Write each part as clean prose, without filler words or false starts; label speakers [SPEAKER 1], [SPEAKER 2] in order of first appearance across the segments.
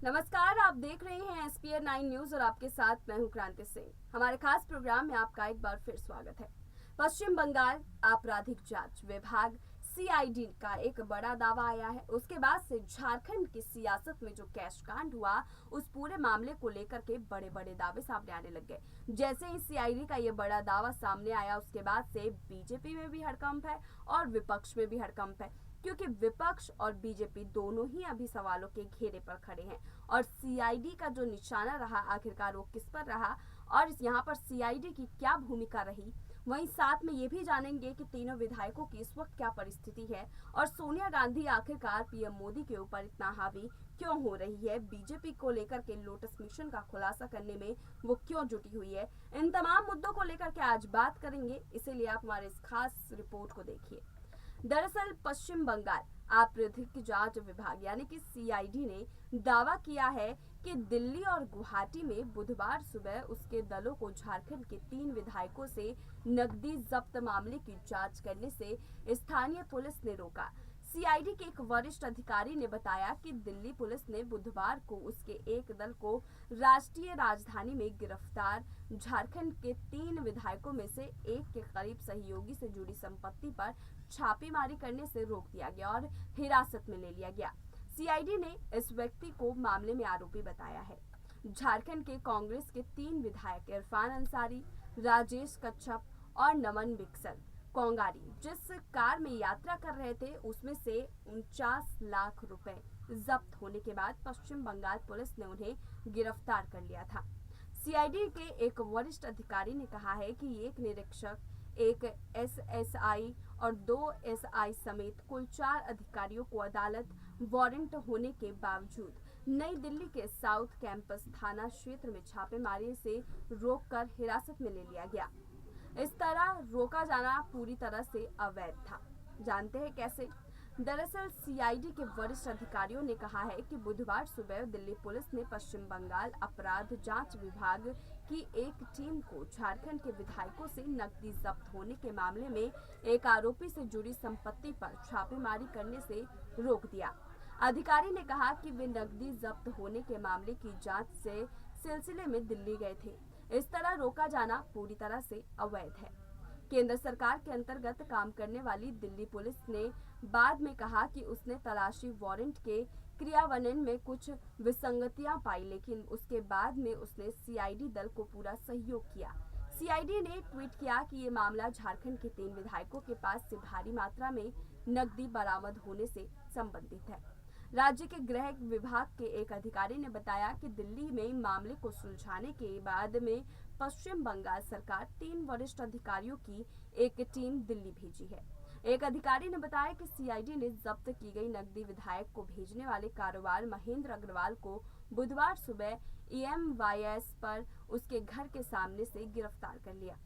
[SPEAKER 1] नमस्कार, आप देख रहे हैं एसपीआर 9 न्यूज और आपके साथ मैं हूं क्रांति सिंह। हमारे खास प्रोग्राम में आपका एक बार फिर स्वागत है। पश्चिम बंगाल आपराधिक जांच विभाग सीआईडी का एक बड़ा दावा आया है। उसके बाद से झारखंड की सियासत में जो कैश कांड हुआ, उस पूरे मामले को लेकर के बड़े बड़े दावे सामने आने लग गए। जैसे ही सीआईडी का ये बड़ा दावा सामने आया, उसके बाद से बीजेपी में भी हड़कंप है और विपक्ष में भी हड़कंप है, क्योंकि विपक्ष और बीजेपी दोनों ही अभी सवालों के घेरे पर खड़े हैं। और सीआईडी का जो निशाना रहा, आखिरकार वो किस पर रहा और यहाँ पर सीआईडी की क्या भूमिका रही, वहीं साथ में ये भी जानेंगे कि तीनों विधायकों की इस वक्त क्या परिस्थिति है और सोनिया गांधी आखिरकार पीएम मोदी के ऊपर इतना हावी क्यों हो रही है, बीजेपी को लेकर के लोटस मिशन का खुलासा करने में वो क्यों जुटी हुई है। इन तमाम मुद्दों को लेकर के आज बात करेंगे, इसीलिए आप हमारे इस खास रिपोर्ट को देखिए। दरअसल पश्चिम बंगाल आपराधिक जांच विभाग यानी कि सीआईडी ने दावा किया है कि दिल्ली और गुवाहाटी में बुधवार सुबह उसके दलों को झारखंड के 3 विधायकों से नकदी जब्त मामले की जांच करने से स्थानीय पुलिस ने रोका। सीआईडी के एक वरिष्ठ अधिकारी ने बताया कि दिल्ली पुलिस ने बुधवार को उसके एक दल को राष्ट्रीय राजधानी में गिरफ्तार झारखंड के 3 विधायकों में से एक के करीब सहयोगी से जुड़ी संपत्ति पर छापेमारी करने से रोक दिया गया और हिरासत में ले लिया गया। सीआईडी ने इस व्यक्ति को मामले में आरोपी बताया है। झारखंड के कांग्रेस के 3 विधायक इरफान अंसारी, राजेश कच्छप और नमन बिक्सल कोंगारी जिस कार में यात्रा कर रहे थे, उसमें से 49 लाख रुपए जब्त होने के बाद पश्चिम बंगाल पुलिस ने उन्हें गिरफ्तार कर लिया था। सीआईडी के एक वरिष्ठ अधिकारी ने कहा है कि एक निरीक्षक, एक एसएसआई और 2 एसआई समेत कुल 4 अधिकारियों को अदालत वारंट होने के बावजूद नई दिल्ली के साउथ कैंपस थाना क्षेत्र में छापेमारी से रोककर हिरासत में ले लिया गया। इस तरह रोका जाना पूरी तरह से अवैध था। जानते हैं कैसे? दरअसल सीआईडी के वरिष्ठ अधिकारियों ने कहा है कि बुधवार सुबह दिल्ली पुलिस ने पश्चिम बंगाल अपराध जांच विभाग की एक टीम को झारखंड के विधायकों से नकदी जब्त होने के मामले में एक आरोपी से जुड़ी संपत्ति पर छापेमारी करने से रोक दिया। अधिकारी ने कहा कि वे नकदी जब्त होने के मामले की जांच से सिलसिले में दिल्ली गए थे। इस तरह रोका जाना पूरी तरह से अवैध है। केंद्र सरकार के अंतर्गत काम करने वाली दिल्ली पुलिस ने बाद में कहा कि उसने तलाशी वारंट के क्रियान्वयन में कुछ विसंगतियां पाई, लेकिन उसके बाद में उसने सीआईडी दल को पूरा सहयोग किया। सीआईडी ने ट्वीट किया कि ये मामला झारखंड के 3 विधायकों के पास से भारी मात्रा में नकदी बरामद होने से संबंधित है। राज्य के गृह विभाग के एक अधिकारी ने बताया कि दिल्ली में मामले को सुलझाने के बाद में पश्चिम बंगाल सरकार 3 वरिष्ठ अधिकारियों की एक टीम दिल्ली भेजी है। एक अधिकारी ने बताया कि सीआईडी ने जब्त की गई नकदी विधायक को भेजने वाले कारोबार महेंद्र अग्रवाल को बुधवार सुबह EMYS पर उसके घर के सामने से गिरफ्तार कर लिया।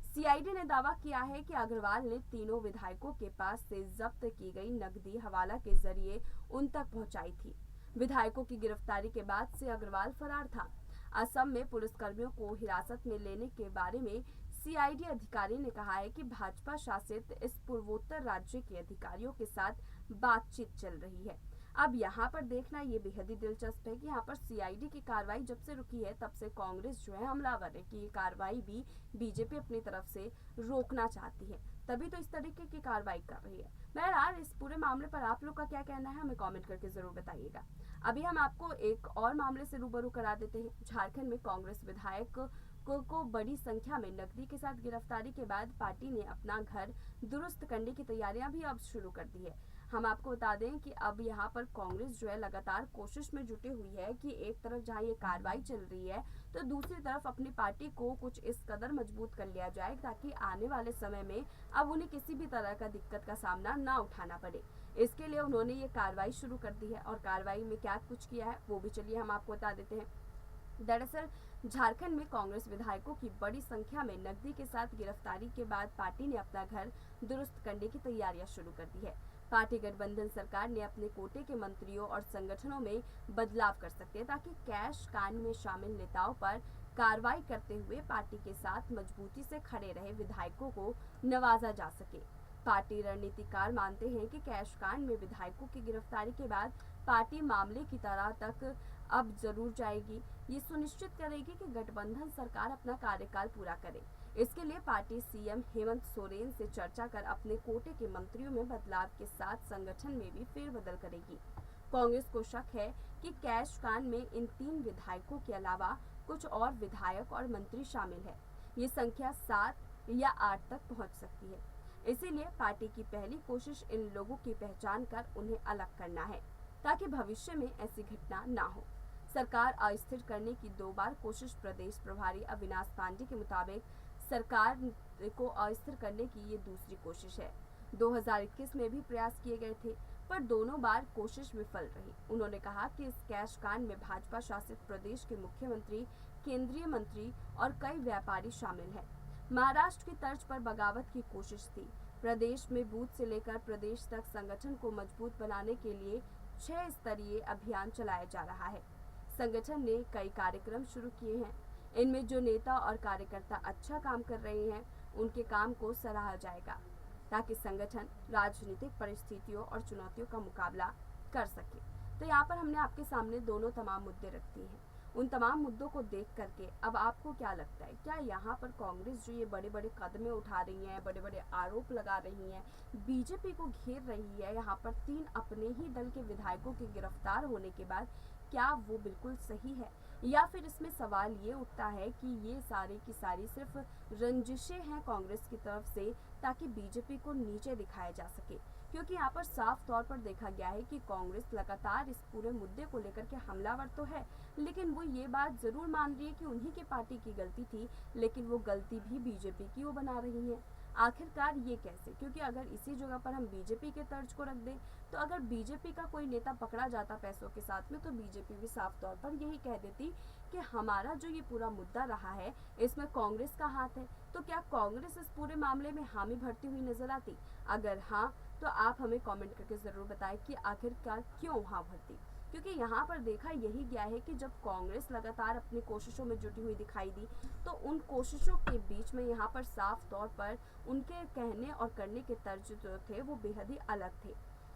[SPEAKER 1] सीआईडी ने दावा किया है कि अग्रवाल ने तीनों विधायकों के पास से जब्त की गई नकदी हवाला के जरिए उन तक पहुंचाई थी। विधायकों की गिरफ्तारी के बाद से अग्रवाल फरार था। असम में पुलिसकर्मियों को हिरासत में लेने के बारे में सीआईडी अधिकारी ने कहा है कि भाजपा शासित इस पूर्वोत्तर राज्य के अधिकारियों के साथ बातचीत चल रही है। अब यहाँ पर देखना ये बेहद ही दिलचस्प है कि यहाँ पर सीआईडी की कार्रवाई जब से रुकी है, तब से कांग्रेस जो है हमलावर है कि ये कार्रवाई भी बीजेपी अपनी तरफ से रोकना चाहती है, तभी तो इस तरीके की कार्रवाई कर रही है। बहरहाल इस पूरे मामले पर आप लोग का क्या कहना है, हमें कमेंट करके जरूर बताइएगा। अभी हम आपको एक और मामले से रूबरू करा देते हैं। झारखंड में कांग्रेस विधायक को बड़ी संख्या में नकदी के साथ गिरफ्तारी के बाद पार्टी ने अपना घर दुरुस्त करने की तैयारियां भी अब शुरू कर दी है। हम आपको बता दें कि अब यहाँ पर कांग्रेस जो है लगातार कोशिश में जुटी हुई है कि एक तरफ जहाँ ये कार्रवाई चल रही है, तो दूसरी तरफ अपनी पार्टी को कुछ इस कदर मजबूत कर लिया जाए ताकि आने वाले समय में अब उन्हें किसी भी तरह का दिक्कत का सामना ना उठाना पड़े। इसके लिए उन्होंने ये कार्रवाई शुरू कर दी है और कार्रवाई में क्या कुछ किया है वो भी चलिए हम आपको बता देते हैं। दरअसल झारखंड में कांग्रेस विधायकों की बड़ी संख्या में नकदी के साथ गिरफ्तारी के बाद पार्टी ने अपना घर दुरुस्त करने की तैयारियां शुरू कर दी है। पार्टी गठबंधन सरकार ने अपने कोटे के मंत्रियों और संगठनों में बदलाव कर सकते हैं ताकि कैश कांड में शामिल नेताओं पर कार्रवाई करते हुए पार्टी के साथ मजबूती से खड़े रहे विधायकों को नवाजा जा सके। पार्टी रणनीतिकार मानते हैं कि कैश कांड में विधायकों की गिरफ्तारी के बाद पार्टी मामले की तरह तक अब जरूर जाएगी। ये सुनिश्चित करेगी कि गठबंधन सरकार अपना कार्यकाल पूरा करे। इसके लिए पार्टी सीएम हेमंत सोरेन से चर्चा कर अपने कोटे के मंत्रियों में बदलाव के साथ संगठन में भी फेरबदल करेगी। कांग्रेस को शक है कि कैश कांड में इन 3 विधायकों के अलावा कुछ और विधायक और मंत्री शामिल है। ये संख्या 7 या 8 तक पहुंच सकती है। इसीलिए पार्टी की पहली कोशिश इन लोगों की पहचान कर उन्हें अलग करना है, ताकि भविष्य में ऐसी घटना ना हो। सरकार अस्थिर करने की 2 बार कोशिश प्रदेश प्रभारी अविनाश पांडे के मुताबिक सरकार को अस्थिर करने की ये दूसरी कोशिश है। 2021 में भी प्रयास किए गए थे, पर दोनों बार कोशिश विफल रही। उन्होंने कहा कि इस कैश कांड में भाजपा शासित प्रदेश के मुख्यमंत्री, केंद्रीय मंत्री और कई व्यापारी शामिल हैं। महाराष्ट्र की तर्ज पर बगावत की कोशिश थी। प्रदेश में बूथ से लेकर प्रदेश तक संगठन को मजबूत बनाने के लिए 6 स्तरीय अभियान चलाया जा रहा है। संगठन ने कई कार्यक्रम शुरू किए हैं। इनमें जो नेता और कार्यकर्ता अच्छा काम कर रहे हैं, उनके काम को सराहा जाएगा, ताकि संगठन राजनीतिक परिस्थितियों और चुनौतियों का मुकाबला कर सके। तो यहाँ पर हमने आपके सामने दोनों तमाम मुद्दे रख दिए हैं। उन तमाम मुद्दों को देख करके अब आपको क्या लगता है, क्या यहाँ पर कांग्रेस जो ये बड़े बड़े कदमें उठा रही है, बड़े बड़े आरोप लगा रही है, बीजेपी को घेर रही है, यहाँ पर 3 अपने ही दल के विधायकों के गिरफ्तार होने के बाद, क्या वो बिल्कुल सही है, या फिर इसमें सवाल ये उठता है कि ये सारी की सारी सिर्फ रंजिशें हैं कांग्रेस की तरफ से, ताकि बीजेपी को नीचे दिखाया जा सके? क्योंकि यहाँ पर साफ तौर पर देखा गया है कि कांग्रेस लगातार इस पूरे मुद्दे को लेकर के हमलावर तो है, लेकिन वो ये बात जरूर मान रही है कि उन्हीं की पार्टी की गलती थी, लेकिन वो गलती भी बीजेपी की वो बना रही है। आखिरकार ये कैसे? क्योंकि अगर इसी जगह पर हम बीजेपी के तर्ज को रख दें, तो अगर बीजेपी का कोई नेता पकड़ा जाता पैसों के साथ में, तो बीजेपी भी साफ तौर पर यही कह देती कि हमारा जो ये पूरा मुद्दा रहा है, इसमें कांग्रेस का हाथ है। तो क्या कांग्रेस इस पूरे मामले में हामी भरती हुई नजर आती? अगर हाँ, तो आप हमें कमेंट करके ज़रूर बताएं कि आखिरकार क्यों हाँ भरती। क्योंकि यहाँ पर देखा यही गया है कि जब कांग्रेस लगातार अपनी कोशिशों में जुटी हुई दिखाई दी, तो उन कोशिशों के बीच में यहाँ पर साफ तौर पर उनके कहने और करने के तर्ज जो थे वो बेहद ही अलग थे।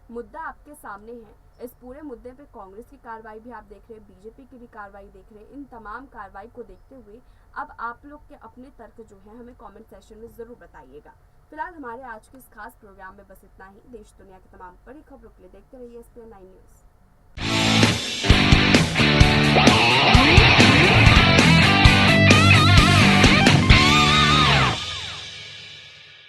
[SPEAKER 1] मुद्दा आपके सामने है। इस पूरे मुद्दे पे कांग्रेस की कार्रवाई भी आप देख रहे हैं, बीजेपी की भी कार्रवाई देख रहे हैं। इन तमाम कार्रवाई को देखते हुए अब आप लोग के अपने तर्क जो है हमें कमेंट सेक्शन में ज़रूर बताइएगा। फिलहाल हमारे आज के इस खास प्रोग्राम में बस इतना ही। देश दुनिया की तमाम बड़ी खबरों के लिए देखते रहिए SPN 9 न्यूज़।